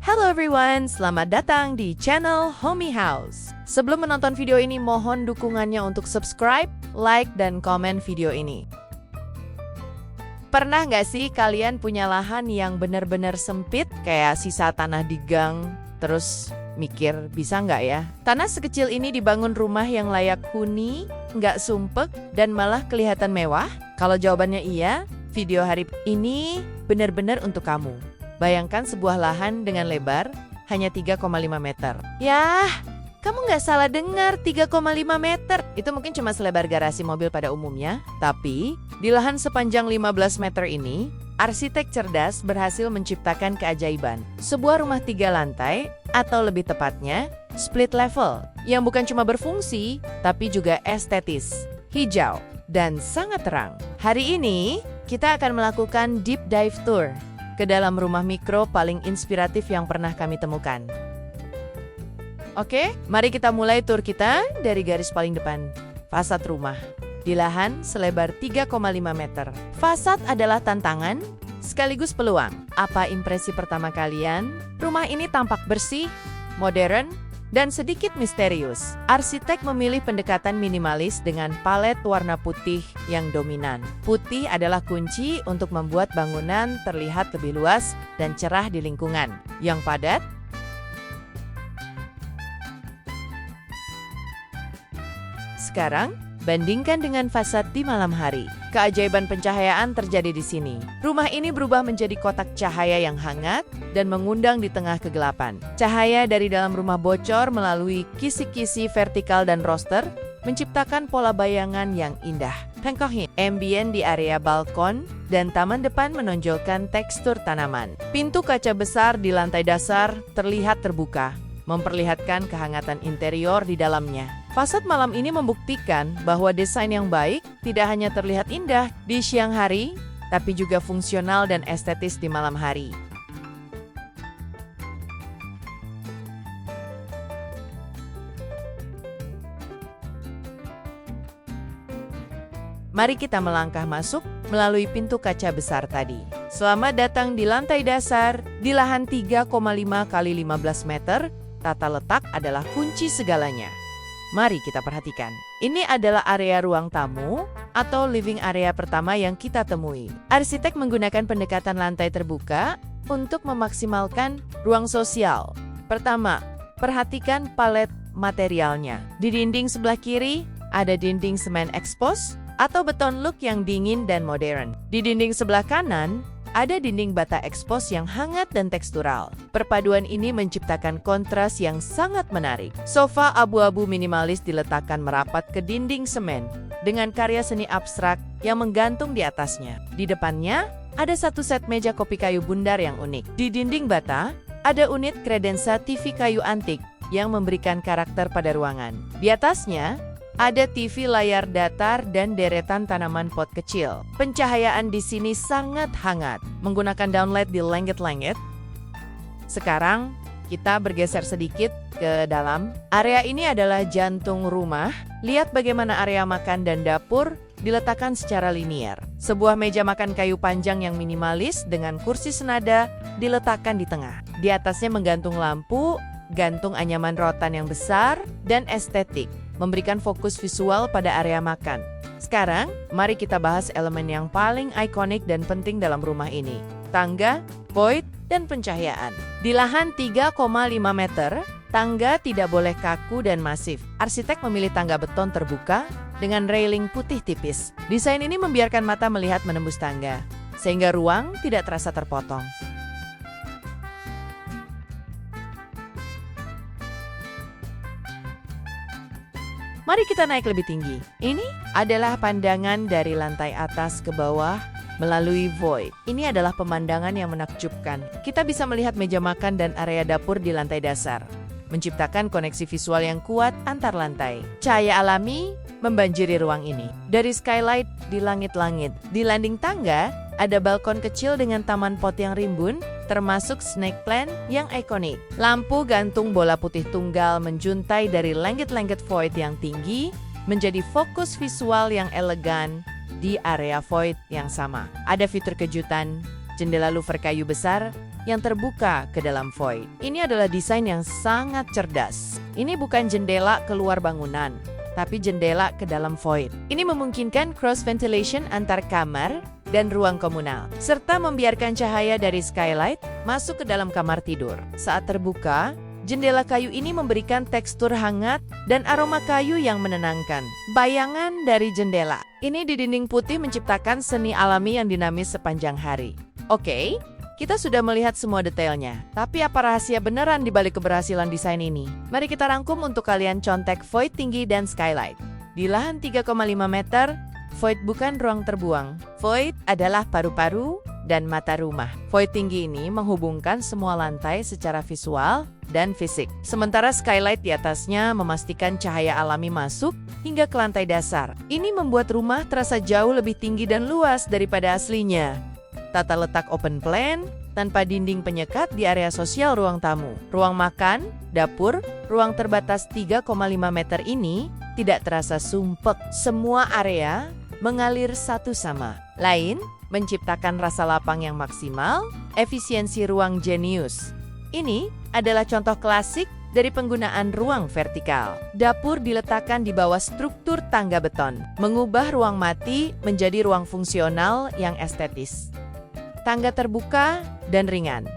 Hello everyone, selamat datang di channel Homey House. Sebelum menonton video ini, mohon dukungannya untuk subscribe, like, dan komen video ini. Pernah nggak sih kalian punya lahan yang benar-benar sempit, kayak sisa tanah di gang, terus mikir bisa nggak ya? Tanah sekecil ini dibangun rumah yang layak huni, nggak sumpek, dan malah kelihatan mewah? Kalau jawabannya iya, video hari ini benar-benar untuk kamu. Bayangkan sebuah lahan dengan lebar hanya 3,5 meter. Yah, kamu nggak salah dengar, 3,5 meter. Itu mungkin cuma selebar garasi mobil pada umumnya. Tapi, di lahan sepanjang 15 meter ini, arsitek cerdas berhasil menciptakan keajaiban. Sebuah rumah 3 lantai, atau lebih tepatnya, split level, yang bukan cuma berfungsi, tapi juga estetis, hijau, dan sangat terang. Hari ini, kita akan melakukan deep dive tour ke dalam rumah mikro paling inspiratif yang pernah kami temukan. Oke, mari kita mulai tur kita dari garis paling depan, fasad rumah. Di lahan selebar 3,5 meter. Fasad adalah tantangan sekaligus peluang. Apa impresi pertama kalian? Rumah ini tampak bersih, modern, dan sedikit misterius. Arsitek memilih pendekatan minimalis dengan palet warna putih yang dominan. Putih adalah kunci untuk membuat bangunan terlihat lebih luas dan cerah di lingkungan yang padat. Sekarang, bandingkan dengan fasad di malam hari. Keajaiban pencahayaan terjadi di sini. Rumah ini berubah menjadi kotak cahaya yang hangat dan mengundang di tengah kegelapan. Cahaya dari dalam rumah bocor melalui kisi-kisi vertikal dan roster, menciptakan pola bayangan yang indah. Contohnya, ambien di area balkon dan taman depan menonjolkan tekstur tanaman. Pintu kaca besar di lantai dasar terlihat terbuka, memperlihatkan kehangatan interior di dalamnya. Fasad malam ini membuktikan bahwa desain yang baik tidak hanya terlihat indah di siang hari, tapi juga fungsional dan estetis di malam hari. Mari kita melangkah masuk melalui pintu kaca besar tadi. Selamat datang di lantai dasar, di lahan 3,5 kali 15 meter, tata letak adalah kunci segalanya. Mari kita perhatikan. Ini adalah area ruang tamu atau living area pertama yang kita temui. Arsitek menggunakan pendekatan lantai terbuka untuk memaksimalkan ruang sosial. Pertama, perhatikan palet materialnya. Di dinding sebelah kiri, ada dinding semen expose atau beton look yang dingin dan modern. Di dinding sebelah kanan, ada dinding bata expose yang hangat dan tekstural. Perpaduan ini menciptakan kontras yang sangat menarik. Sofa abu-abu minimalis diletakkan merapat ke dinding semen dengan karya seni abstrak yang menggantung di atasnya. Di depannya, ada satu set meja kopi kayu bundar yang unik. Di dinding bata, ada unit kredensa TV kayu antik yang memberikan karakter pada ruangan. Di atasnya, ada TV layar datar dan deretan tanaman pot kecil. Pencahayaan di sini sangat hangat, menggunakan downlight di langit-langit. Sekarang, kita bergeser sedikit ke dalam. Area ini adalah jantung rumah. Lihat bagaimana area makan dan dapur diletakkan secara linier. Sebuah meja makan kayu panjang yang minimalis dengan kursi senada diletakkan di tengah. Di atasnya menggantung lampu, gantung anyaman rotan yang besar, dan estetik, memberikan fokus visual pada area makan. Sekarang, mari kita bahas elemen yang paling ikonik dan penting dalam rumah ini. Tangga, void, dan pencahayaan. Di lahan 3,5 meter, tangga tidak boleh kaku dan masif. Arsitek memilih tangga beton terbuka dengan railing putih tipis. Desain ini membiarkan mata melihat menembus tangga, sehingga ruang tidak terasa terpotong. Mari kita naik lebih tinggi. Ini adalah pandangan dari lantai atas ke bawah melalui void. Ini adalah pemandangan yang menakjubkan. Kita bisa melihat meja makan dan area dapur di lantai dasar, menciptakan koneksi visual yang kuat antar lantai. Cahaya alami membanjiri ruang ini. Dari skylight di langit-langit. Di landing tangga, ada balkon kecil dengan taman pot yang rimbun, termasuk snake plant yang ikonik. Lampu gantung bola putih tunggal menjuntai dari langit-langit void yang tinggi, menjadi fokus visual yang elegan di area void yang sama. Ada fitur kejutan, jendela louver kayu besar, yang terbuka ke dalam void. Ini adalah desain yang sangat cerdas. Ini bukan jendela keluar bangunan, tapi jendela ke dalam void. Ini memungkinkan cross ventilation antar kamar dan ruang komunal, serta membiarkan cahaya dari skylight masuk ke dalam kamar tidur. Saat terbuka, jendela kayu ini memberikan tekstur hangat dan aroma kayu yang menenangkan. Bayangan dari jendela ini di dinding putih menciptakan seni alami yang dinamis sepanjang hari. Oke, kita sudah melihat semua detailnya. Tapi apa rahasia beneran di balik keberhasilan desain ini? Mari kita rangkum untuk kalian contek void tinggi dan skylight. Di lahan 3,5 meter, void bukan ruang terbuang. Void adalah paru-paru dan mata rumah. Void tinggi ini menghubungkan semua lantai secara visual dan fisik. Sementara skylight di atasnya memastikan cahaya alami masuk hingga ke lantai dasar. Ini membuat rumah terasa jauh lebih tinggi dan luas daripada aslinya. Tata letak open plan, tanpa dinding penyekat di area sosial ruang tamu. Ruang makan, dapur, ruang terbatas 3,5 meter ini tidak terasa sumpek. Semua area mengalir satu sama lain, menciptakan rasa lapang yang maksimal, efisiensi ruang jenius. Ini adalah contoh klasik dari penggunaan ruang vertikal. Dapur diletakkan di bawah struktur tangga beton, mengubah ruang mati menjadi ruang fungsional yang estetis. Tangga terbuka dan ringan.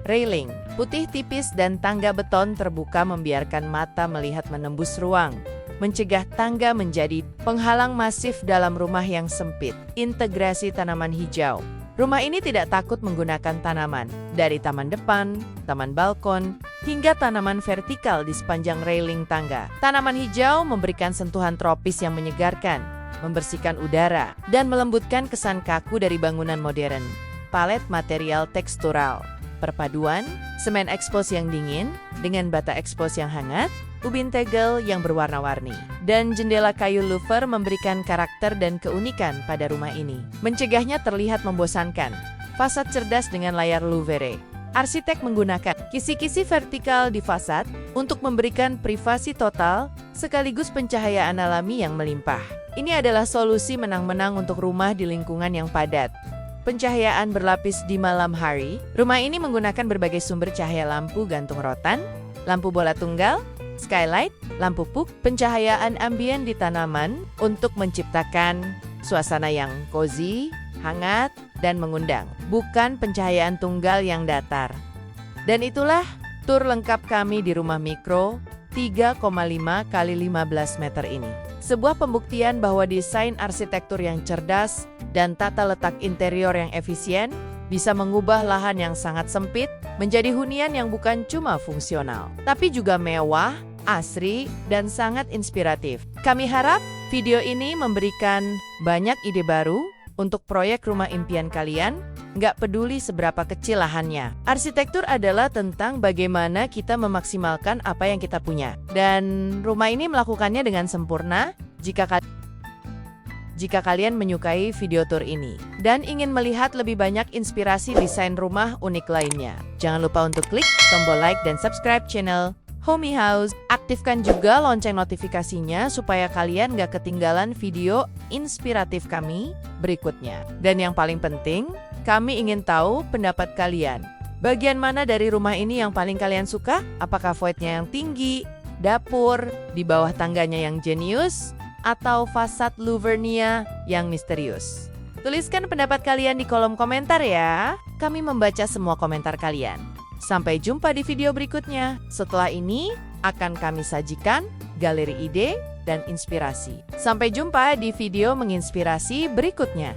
Railing, putih tipis dan tangga beton terbuka membiarkan mata melihat menembus ruang, mencegah tangga menjadi penghalang masif dalam rumah yang sempit. Integrasi tanaman hijau. Rumah ini tidak takut menggunakan tanaman, dari taman depan, taman balkon, hingga tanaman vertikal di sepanjang railing tangga. Tanaman hijau memberikan sentuhan tropis yang menyegarkan, membersihkan udara, dan melembutkan kesan kaku dari bangunan modern. Palet material tekstural. Perpaduan, semen ekspos yang dingin dengan bata ekspos yang hangat, ubin tegel yang berwarna-warni, dan jendela kayu louver memberikan karakter dan keunikan pada rumah ini. Mencegahnya terlihat membosankan. Fasad cerdas dengan layar louvre. Arsitek menggunakan kisi-kisi vertikal di fasad untuk memberikan privasi total sekaligus pencahayaan alami yang melimpah. Ini adalah solusi menang-menang untuk rumah di lingkungan yang padat. Pencahayaan berlapis di malam hari. Rumah ini menggunakan berbagai sumber cahaya lampu gantung rotan, lampu bola tunggal, skylight, lampu puck, pencahayaan ambien di tanaman untuk menciptakan suasana yang cozy, hangat, dan mengundang. Bukan pencahayaan tunggal yang datar. Dan itulah tur lengkap kami di rumah mikro 3,5 kali 15 meter ini. Sebuah pembuktian bahwa desain arsitektur yang cerdas dan tata letak interior yang efisien bisa mengubah lahan yang sangat sempit menjadi hunian yang bukan cuma fungsional, tapi juga mewah, asri, dan sangat inspiratif. Kami harap video ini memberikan banyak ide baru untuk proyek rumah impian kalian, nggak peduli seberapa kecil lahannya. Arsitektur adalah tentang bagaimana kita memaksimalkan apa yang kita punya. Dan rumah ini melakukannya dengan sempurna. Jika kalian menyukai video tour ini dan ingin melihat lebih banyak inspirasi desain rumah unik lainnya, jangan lupa untuk klik tombol like dan subscribe channel Homey House. Aktifkan juga lonceng notifikasinya supaya kalian gak ketinggalan video inspiratif kami berikutnya. Dan yang paling penting, kami ingin tahu pendapat kalian. Bagian mana dari rumah ini yang paling kalian suka? Apakah voidnya yang tinggi, dapur, di bawah tangganya yang jenius, atau fasad louvernya yang misterius? Tuliskan pendapat kalian di kolom komentar ya. Kami membaca semua komentar kalian. Sampai jumpa di video berikutnya. Setelah ini akan kami sajikan galeri ide dan inspirasi. Sampai jumpa di video menginspirasi berikutnya.